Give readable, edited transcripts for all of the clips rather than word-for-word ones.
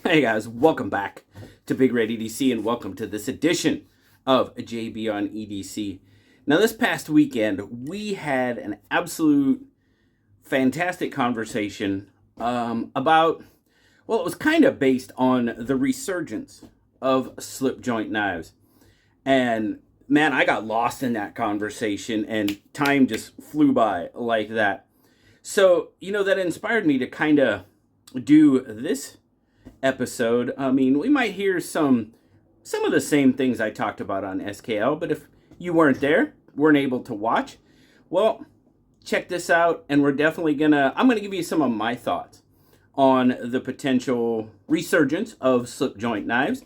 Hey guys, welcome back to BigRedEDC and welcome to this edition of JB on EDC. Now, this past weekend, we had an absolute fantastic conversation about, well, it was kind of based on the resurgence of slip joint knives. And man, I got lost in that conversation and time just flew by like that. So, that inspired me to kind of do this episode. I mean, we might hear some of the same things I talked about on SKL, but if you weren't able to watch, well, check this out, and I'm gonna give you some of my thoughts on the potential resurgence of slip joint knives,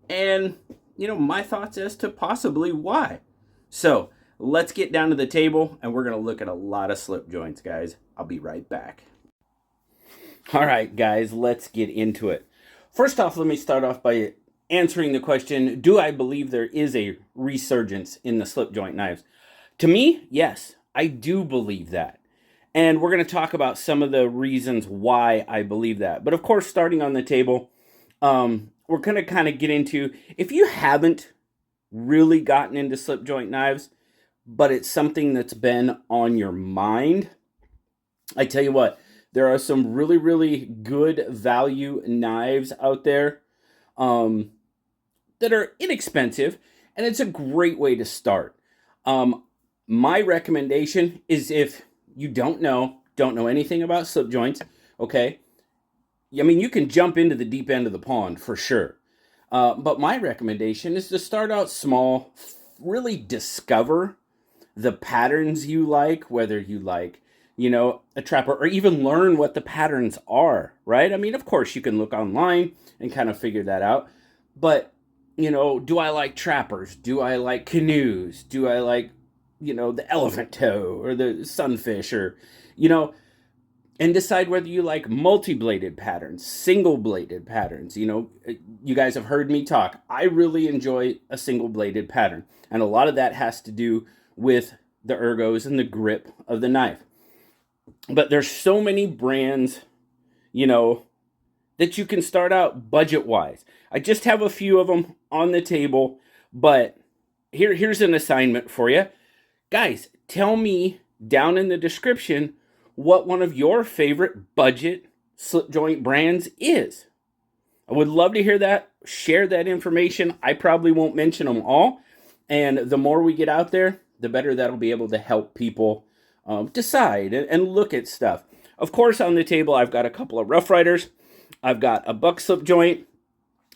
and my thoughts as to possibly why. So let's get down to the table, and we're gonna look at a lot of slip joints, guys. I'll be right back. All right, guys, let's get into it. First off, let me start off by answering the question, do I believe there is a resurgence in the slip joint knives? To me, yes, I do believe that. And we're going to talk about some of the reasons why I believe that. But of course, starting on the table, we're going to kind of get into, if you haven't really gotten into slip joint knives, but it's something that's been on your mind, I tell you what, there are some really, really good value knives out there that are inexpensive, and it's a great way to start. My recommendation is, if you don't know anything about slip joints, okay, I mean, you can jump into the deep end of the pond for sure. But my recommendation is to start out small, really discover the patterns you like, whether you like a trapper, or even learn what the patterns are, right? I mean, of course, you can look online and kind of figure that out. But, do I like trappers? Do I like canoes? Do I like, the elephant toe or the sunfish, or, and decide whether you like multi-bladed patterns, single-bladed patterns. You guys have heard me talk. I really enjoy a single-bladed pattern. And a lot of that has to do with the ergos and the grip of the knife. But there's so many brands, that you can start out budget-wise. I just have a few of them on the table, but here's an assignment for you. Guys, tell me down in the description what one of your favorite budget slip joint brands is. I would love to hear that. Share that information. I probably won't mention them all. And the more we get out there, the better that'll be able to help people decide and look at stuff. Of course, on the table, I've got a couple of Rough Riders. I've got a buck slip joint.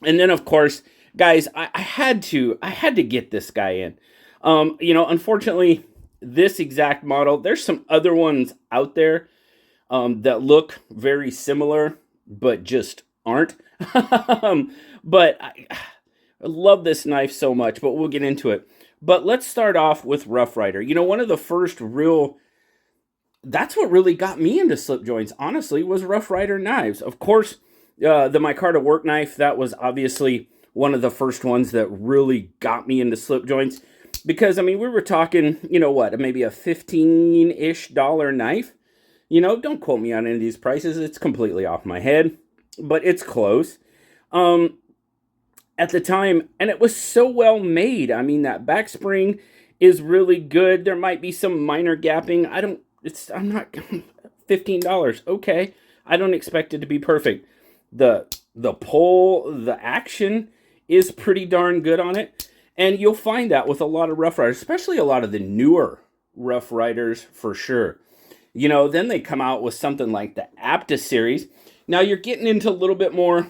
And then, of course, guys, I had to get this guy in. Unfortunately, this exact model, there's some other ones out there that look very similar, but just aren't. But I love this knife so much, but we'll get into it. But let's start off with Rough Rider. One of the first that's what really got me into slip joints, honestly, was Rough Rider knives. Of course, the micarta work knife, that was obviously one of the first ones that really got me into slip joints. Because, I mean, we were talking, maybe a $15-ish knife. Don't quote me on any of these prices. It's completely off my head, but it's close. At the time, and it was so well made. I mean, that back spring is really good. There might be some minor gapping. I'm not $15. Okay. I don't expect it to be perfect. The pull, the action is pretty darn good on it. And you'll find that with a lot of Rough Riders, especially a lot of the newer Rough Riders for sure. Then they come out with something like the Apta series. Now you're getting into a little bit more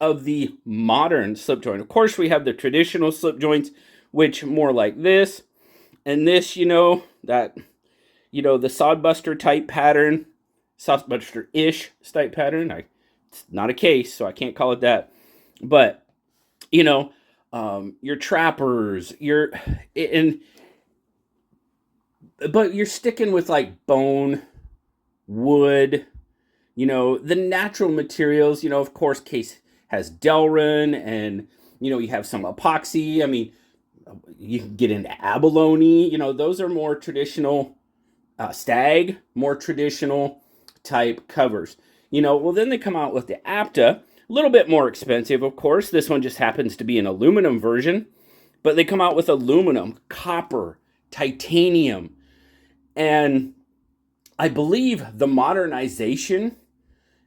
of the modern slip joint. Of course, we have the traditional slip joints, which more like this. And this, that the Sodbuster type pattern, Sodbuster-ish type pattern. It's not a case, so I can't call it that. But, your trappers, but you're sticking with like bone, wood, the natural materials. Of course, case has Delrin, and, you have some epoxy. I mean, you can get into abalone. Those are more traditional stag, more traditional type covers. Well, then they come out with the Apta, A little bit more expensive, of course. This one just happens to be an aluminum version, but they come out with aluminum, copper, titanium, and I believe the modernization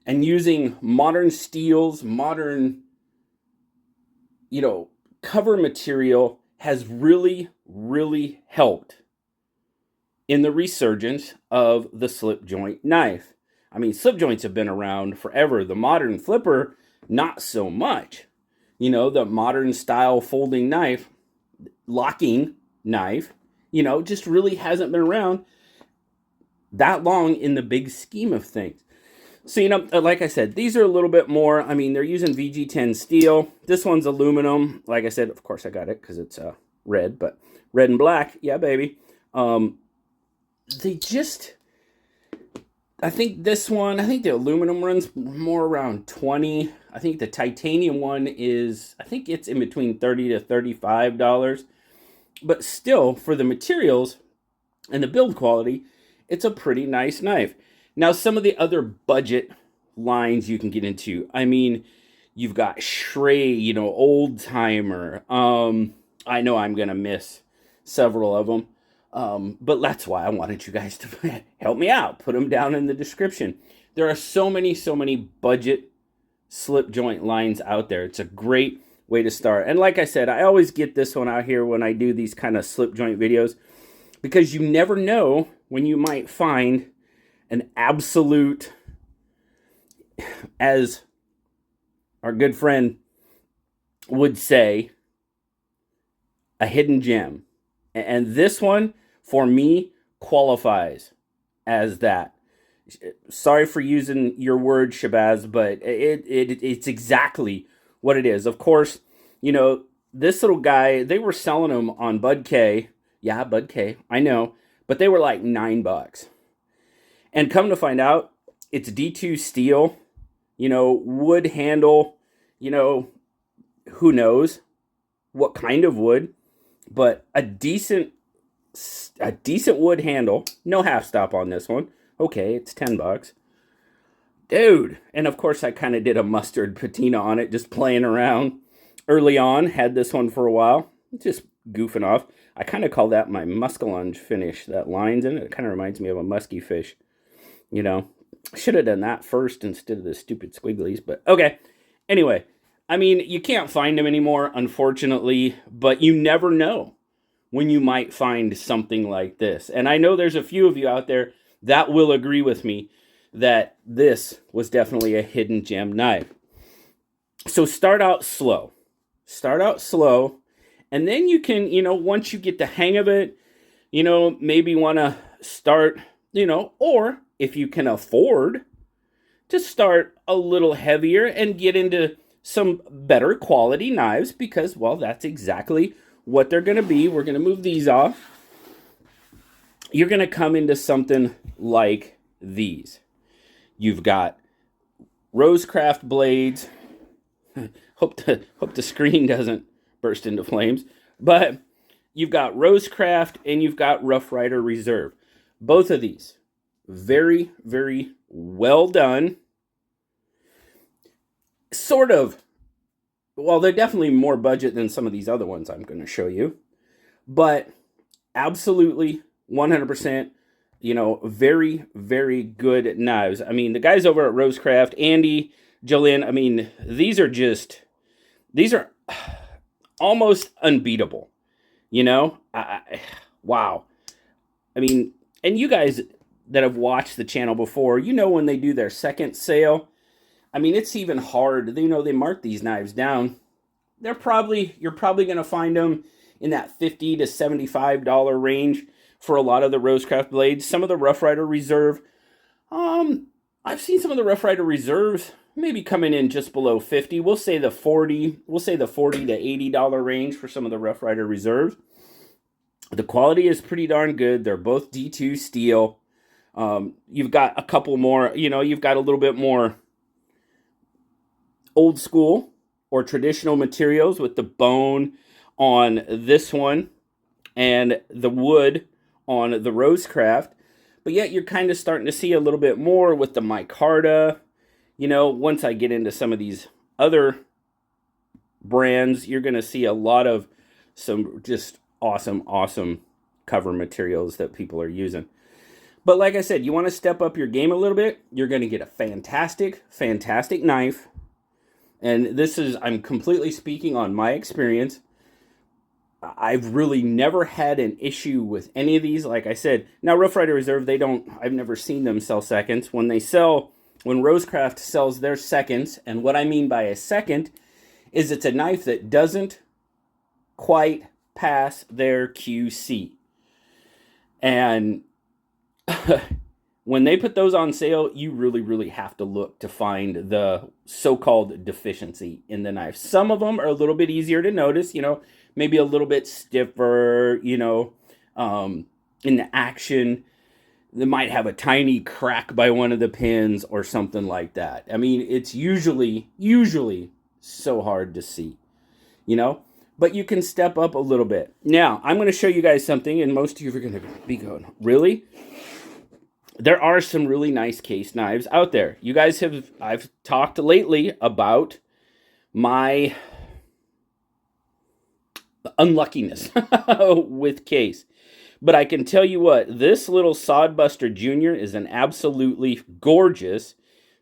and using modern steels, modern, cover material has really, really helped in the resurgence of the slip joint knife. I mean, slip joints have been around forever. The modern flipper, not so much. The modern style folding knife, locking knife, just really hasn't been around that long in the big scheme of things. So, like I said, these are a little bit more. I mean, they're using VG10 steel. This one's aluminum. Like I said, of course I got it because it's red, but red and black. Yeah, baby. I think the aluminum runs more around 20. I think the titanium one I think it's in between $30 to $35. But still, for the materials and the build quality, it's a pretty nice knife. Now, some of the other budget lines you can get into. I mean, you've got Schrey, Old Timer. I know I'm going to miss several of them. But that's why I wanted you guys to help me out. Put them down in the description. There are so many budget slip joint lines out there. It's a great way to start. And like I said, I always get this one out here when I do these kind of slip joint videos, because you never know when you might find an absolute, as our good friend would say, a hidden gem. And this one, for me, qualifies as that. Sorry for using your word, Shabazz, but it's exactly what it is. Of course, this little guy, they were selling them on Bud K. Yeah, Bud K, I know. But they were like $9. And come to find out, it's D2 steel, wood handle, who knows what kind of wood, but a decent wood handle. No half stop on this one. Okay, it's $10. Dude. And of course I kind of did a mustard patina on it, just playing around early on. Had this one for a while, just goofing off. I kind of call that my muskellunge finish. That lines in it. It kind of reminds me of a musky fish. Should have done that first instead of the stupid squigglies, but okay. Anyway, I mean, you can't find them anymore, unfortunately, but you never know when you might find something like this. And I know there's a few of you out there that will agree with me that this was definitely a hidden gem knife. So start out slow. And then you can, once you get the hang of it, maybe want to start, or if you can afford to start a little heavier and get into some better quality knives, because, well, that's exactly what they're going to be. We're going to move these off. You're going to come into something like these. You've got RoseCraft blades. Hope the screen doesn't burst into flames. But you've got RoseCraft and you've got Rough Rider Reserve. Both of these, very, very well done. Sort of, well, they're definitely more budget than some of these other ones I'm going to show you. But absolutely, 100%, very, very good knives. I mean, the guys over at RoseCraft, Andy, Jolene, I mean, these are almost unbeatable, wow. I mean, and you guys that have watched the channel before, when they do their second sale, I mean, it's even hard. They mark these knives down. You're probably going to find them in that $50 to $75 range for a lot of the RoseCraft blades. Some of the Rough Rider Reserve, I've seen some of the Rough Rider Reserves maybe coming in just below 50. We'll say the $40 to $80 range for some of the Rough Rider Reserves. The quality is pretty darn good. They're both D2 steel. You've got a couple more, you've got a little bit more old school or traditional materials with the bone on this one and the wood on the RoseCraft. But yet you're kind of starting to see a little bit more with the micarta. Once I get into some of these other brands, you're going to see a lot of some just awesome cover materials that people are using. But like I said, you want to step up your game a little bit, you're going to get a fantastic knife. And this is, I'm completely speaking on my experience. I've really never had an issue with any of these. Like I said, now Rough Rider Reserve, I've never seen them sell seconds. When RoseCraft sells their seconds, and what I mean by a second is it's a knife that doesn't quite pass their QC. And when they put those on sale, you really have to look to find the so-called deficiency in the knife. Some of them are a little bit easier to notice, maybe a little bit stiffer, in the action. They might have a tiny crack by one of the pins or something like that. I mean, it's usually so hard to see, but you can step up a little bit. Now, I'm going to show you guys something, and most of you are going to be going, really? There are some really nice case knives out there. You guys I've talked lately about my unluckiness with case. But I can tell you what, this little Sodbuster Jr. is an absolutely gorgeous,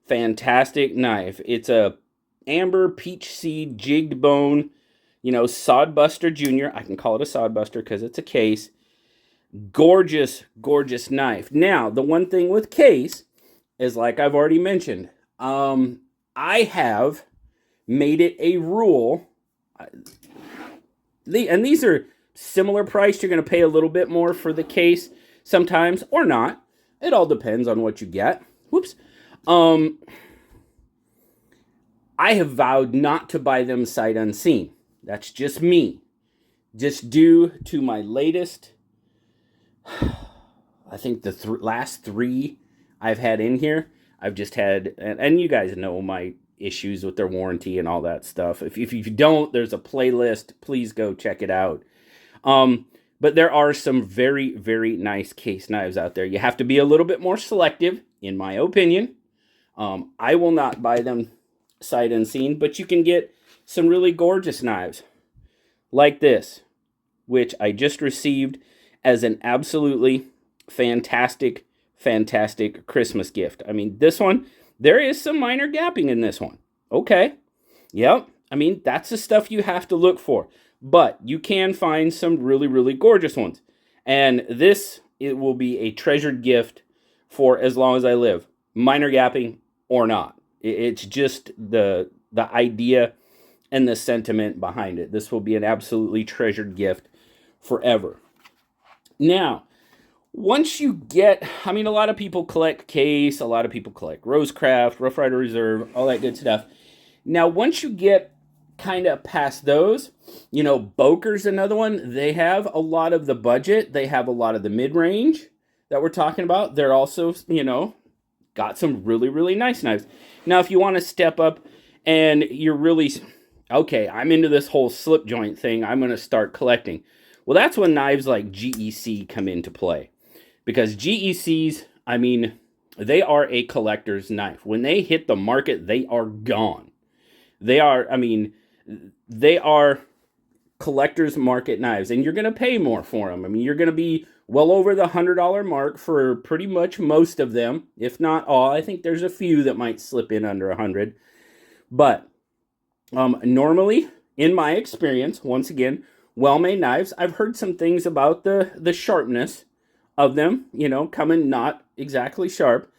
fantastic knife. It's a amber peach seed jigged bone, Sodbuster Jr. I can call it a Sodbuster because it's a case. Gorgeous knife. Now, the one thing with case is, like I've already mentioned, I have made it a rule. And these are similar price. You're going to pay a little bit more for the case sometimes or not. It all depends on what you get. Whoops. I have vowed not to buy them sight unseen. That's just me. Just due to my latest, I think the last 3 I've had in here, I've just had, and you guys know my issues with their warranty and all that stuff. If you don't, there's a playlist. Please go check it out. But there are some very nice case knives out there. You have to be a little bit more selective, in my opinion. I will not buy them sight unseen, but you can get some really gorgeous knives like this, which I just received as an absolutely fantastic Christmas gift. I mean, this one, there is some minor gapping in this one. Okay. Yep. I mean, that's the stuff you have to look for. But you can find some really gorgeous ones. And it will be a treasured gift for as long as I live. Minor gapping or not. It's just the idea and the sentiment behind it. This will be an absolutely treasured gift forever. Now, once you get, a lot of people collect case, a lot of people collect RoseCraft, Rough Rider Reserve, all that good stuff. Now, once you get kind of past those, Boker's another one. They have a lot of the budget. They have a lot of the mid-range that we're talking about. They're also, got some really nice knives. Now, if you want to step up and you're really, okay, I'm into this whole slip joint thing, I'm going to start collecting. Well, that's when knives like GEC come into play. Because GECs, they are a collector's knife. When they hit the market, they are gone. They are collector's market knives, and you're going to pay more for them. You're going to be well over the $100 mark for pretty much most of them, if not all. I think there's a few that might slip in under 100. But normally, in my experience, once again, well-made knives, I've heard some things about the sharpness of them, coming not exactly sharp.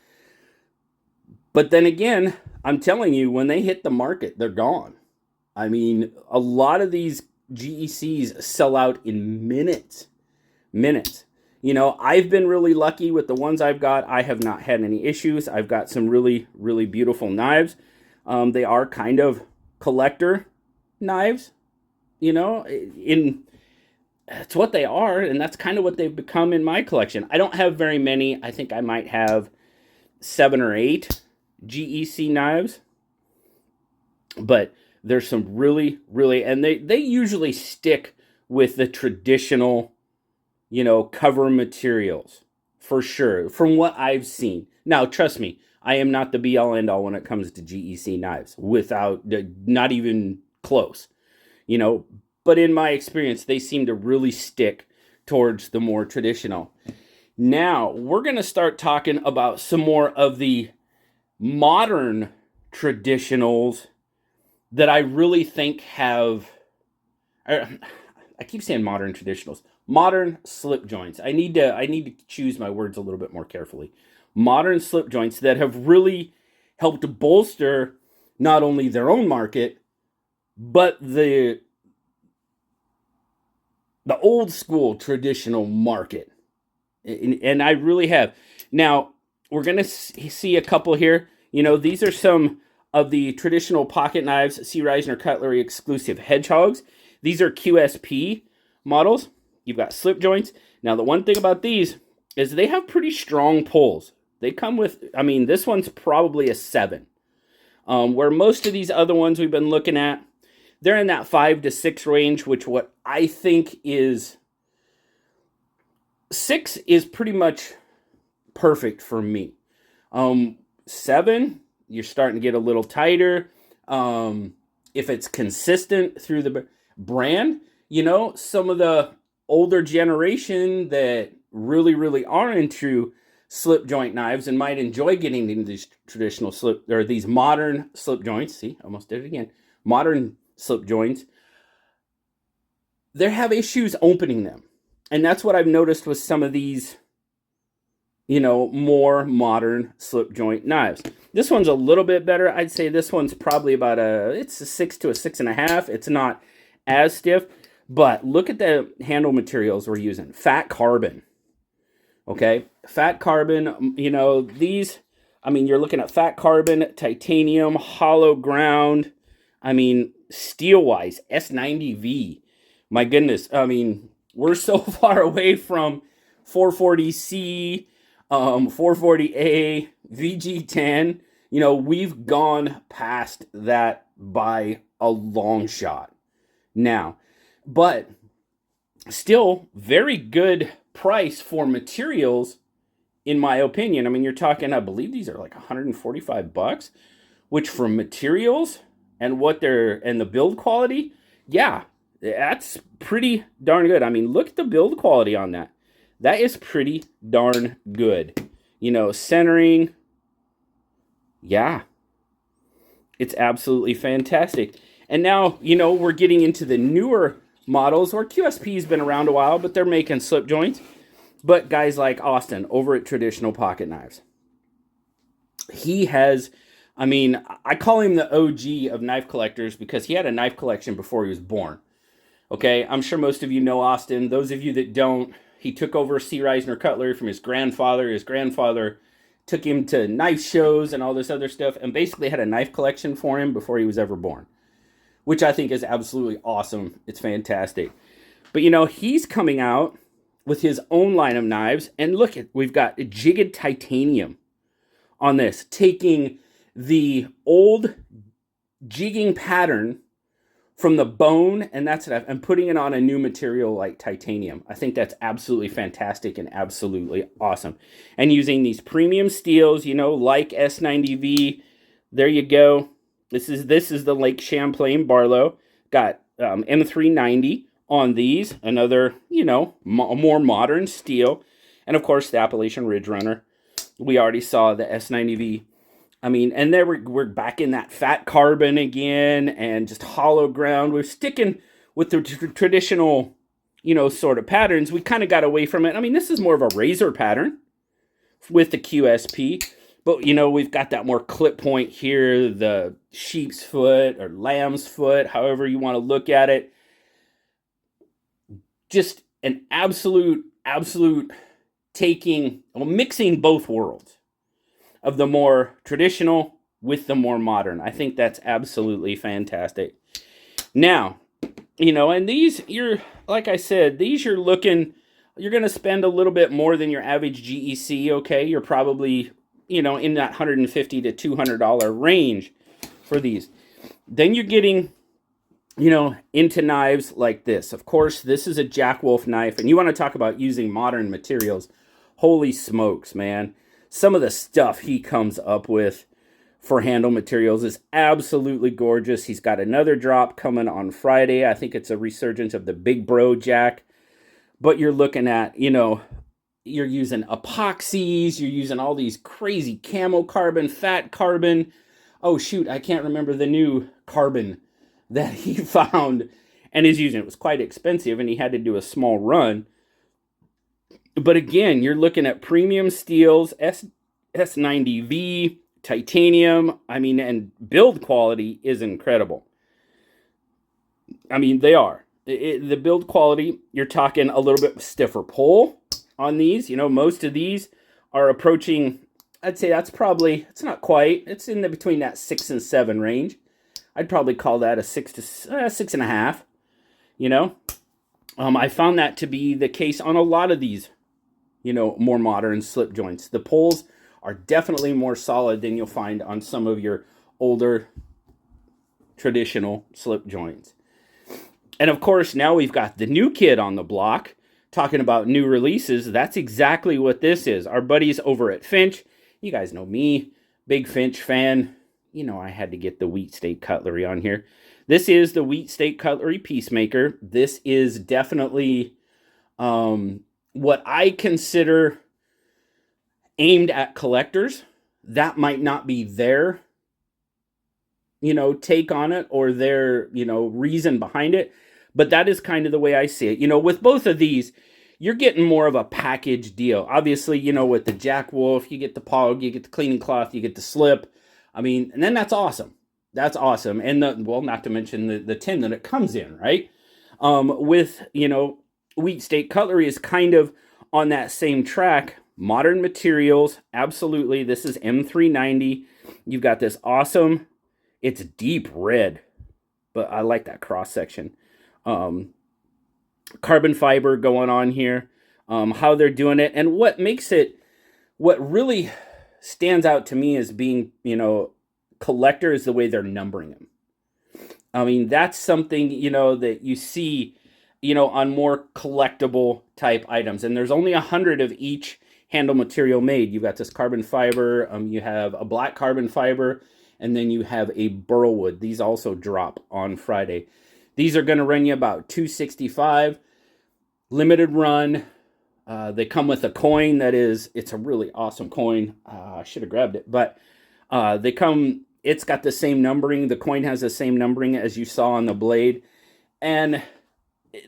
But then again, I'm telling you, when they hit the market, they're gone. A lot of these GECs sell out in minutes. I've been really lucky with the ones I've got. I have not had any issues. I've got some really beautiful knives. They are kind of collector knives, it's what they are, and that's kind of what they've become in my collection. I don't have very many. I think I might have 7 or 8 GEC knives, but there's some really, and they usually stick with the traditional, cover materials, for sure, from what I've seen. Now, trust me, I am not the be all end all when it comes to GEC knives, without not even close, you know. But in my experience, they seem to really stick towards the more traditional. Now we're going to start talking about some more of the modern traditionals that I really think have, I keep saying modern traditionals, modern slip joints. I need to choose my words a little bit more carefully. Modern slip joints that have really helped bolster not only their own market, but the old school traditional market. And I really have. Now, we're going to see a couple here. You know, these are some of the traditional pocket knives, Sea Reisner Cutlery exclusive hedgehogs. These are QSP models. You've got slip joints. Now, the one thing about these is they have pretty strong pulls. They come with, I mean, this one's probably a 7. Where most of these other ones we've been looking at, they're in that 5 to 6 range, which what I think is 6 is pretty much perfect for me. 7, you're starting to get a little tighter. If it's consistent through the brand, you know, some of the older generation that really are into slip joint knives and might enjoy getting into these traditional slip, or these modern slip joints. See, almost did it again. Modern slip joints. They have issues opening them. And that's what I've noticed with some of these, you know, more modern slip joint knives. This one's a little bit better. I'd say this one's probably about it's a 6 to a 6.5. It's not as stiff, but look at the handle materials we're using. Fat carbon. Okay, fat carbon, you know, these, I mean, you're looking at fat carbon, titanium, hollow ground. I mean, steel-wise, S90V. My goodness, I mean, we're so far away from 440C, 440A, VG10. You know, we've gone past that by a long shot now. But still, very good price for materials, in my opinion. I mean, you're talking, I believe these are like $145, which for materials and what they're, and the build quality, yeah, that's pretty darn good. I mean, look at the build quality on that. That is pretty darn good. You know, centering, yeah, it's absolutely fantastic. And now, you know, we're getting into the newer models, or QSP's been around a while, but they're making slip joints. But guys like Austin over at Traditional Pocket Knives, he has, I mean, I call him the OG of knife collectors because he had a knife collection before he was born. Okay, I'm sure most of you know Austin. Those of you that don't, he took over Sea Reisner Cutlery from his grandfather. His grandfather took him to knife shows and all this other stuff, and basically had a knife collection for him before he was ever born, which I think is absolutely awesome. It's fantastic. But, you know, he's coming out with his own line of knives. And look, we've got jigged titanium on this, taking the old jigging pattern from the bone and that stuff and putting it on a new material like titanium. I think that's absolutely fantastic and absolutely awesome. And using these premium steels, you know, like S90V. There you go. This is the Lake Champlain Barlow. Got M390 on these. Another, you know, more modern steel. And of course, the Appalachian Ridge Runner. We already saw the S90V. I mean, and there we're back in that fat carbon again and just hollow ground. We're sticking with the traditional, you know, sort of patterns. We kind of got away from it. I mean, this is more of a razor pattern with the QSP. But, you know, we've got that more clip point here, the sheep's foot or lamb's foot, however you want to look at it. Just an absolute taking, well, mixing both worlds of the more traditional with the more modern. I think that's absolutely fantastic. Now, you know, and these, like I said, these you're going to spend a little bit more than your average GEC, okay? You're probably, you know, in that $150 to $200 range for these. Then you're getting, you know, into knives like this. Of course, this is a Jack Wolf knife, and you want to talk about using modern materials. Holy smokes, man. some of the stuff he comes up with for handle materials is absolutely gorgeous. He's got another drop coming on Friday. I think it's a resurgence of the Big Bro Jack. But you're looking at, you're using epoxies, you're using all these crazy camo carbon, fat carbon. Oh, shoot, I can't remember the new carbon that he found and is using. It was quite expensive, and he had to do a small run. But again, you're looking at premium steels, S90V, titanium. I mean, and build quality is incredible. I mean, they are. The build quality, you're talking a little bit stiffer pull on these. Most of these are approaching, I'd say that's probably, it's not quite, it's in between that 6 and 7 range. I'd probably call that a 6 to 6.5. I found that to be the case on a lot of these, more modern slip joints. The pulls are definitely more solid than you'll find on some of your older traditional slip joints. And of course, now we've got the new kid on the block talking about new releases. That's exactly what this is. Our buddies over at Finch, you guys know me, big Finch fan. I had to get the Wheat Steak Cutlery on here. This is the Wheat Steak Cutlery Peacemaker. This is definitely what I consider aimed at collectors. That might not be their, take on it or their, reason behind it. But that is kind of the way I see it. With both of these, you're getting more of a package deal. Obviously, with the Jack Wolf, you get the Pog, you get the cleaning cloth, you get the slip. I mean, and then that's awesome. That's awesome. And not to mention the tin that it comes in, right? With, Wheat Steak Cutlery is kind of on that same track. Modern materials, absolutely. This is M390. You've got this awesome, it's deep red, but I like that cross section. Carbon fiber going on here. How they're doing it, and what really stands out to me as being, collector is the way they're numbering them. I mean, that's something, that you see, on more collectible type items. And there's only 100 of each handle material made. You've got this carbon fiber, you have a black carbon fiber, and then you have a burl wood. These also drop on Friday. These are going to run you about $265, limited run. They come with a coin it's a really awesome coin. I should have grabbed it, but it's got the same numbering. The coin has the same numbering as you saw on the blade. And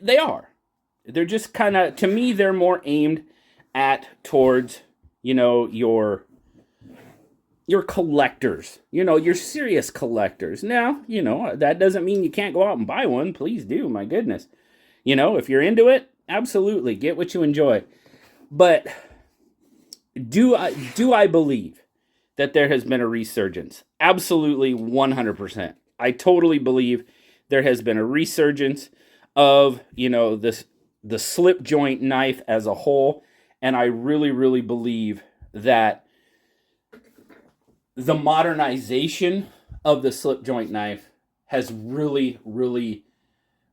they're just kind of, to me, they're more aimed towards, your collectors, your serious collectors. Now, that doesn't mean you can't go out and buy one. Please do. My goodness. If you're into it, absolutely get what you enjoy. But do I believe that there has been a resurgence? Absolutely 100%. I totally believe there has been a resurgence of, the slip joint knife as a whole. And I really, really believe that the modernization of the slip joint knife has really, really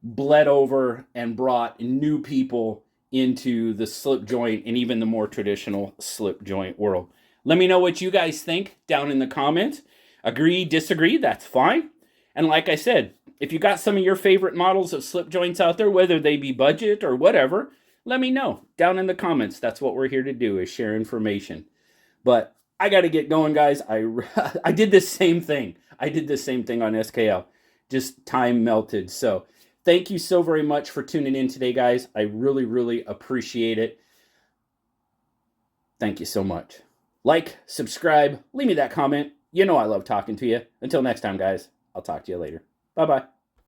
bled over and brought new people into the slip joint and even the more traditional slip joint world. Let me know what you guys think down in the comments. Agree, disagree, that's fine. And like I said, if you got some of your favorite models of slip joints out there, whether they be budget or whatever, let me know down in the comments. That's what we're here to do, is share information. But I got to get going, guys. I did the same thing. I did the same thing on SKL. Just time melted. So thank you so very much for tuning in today, guys. I really, really appreciate it. Thank you so much. Like, subscribe, leave me that comment. I love talking to you. Until next time, guys, I'll talk to you later. Bye-bye.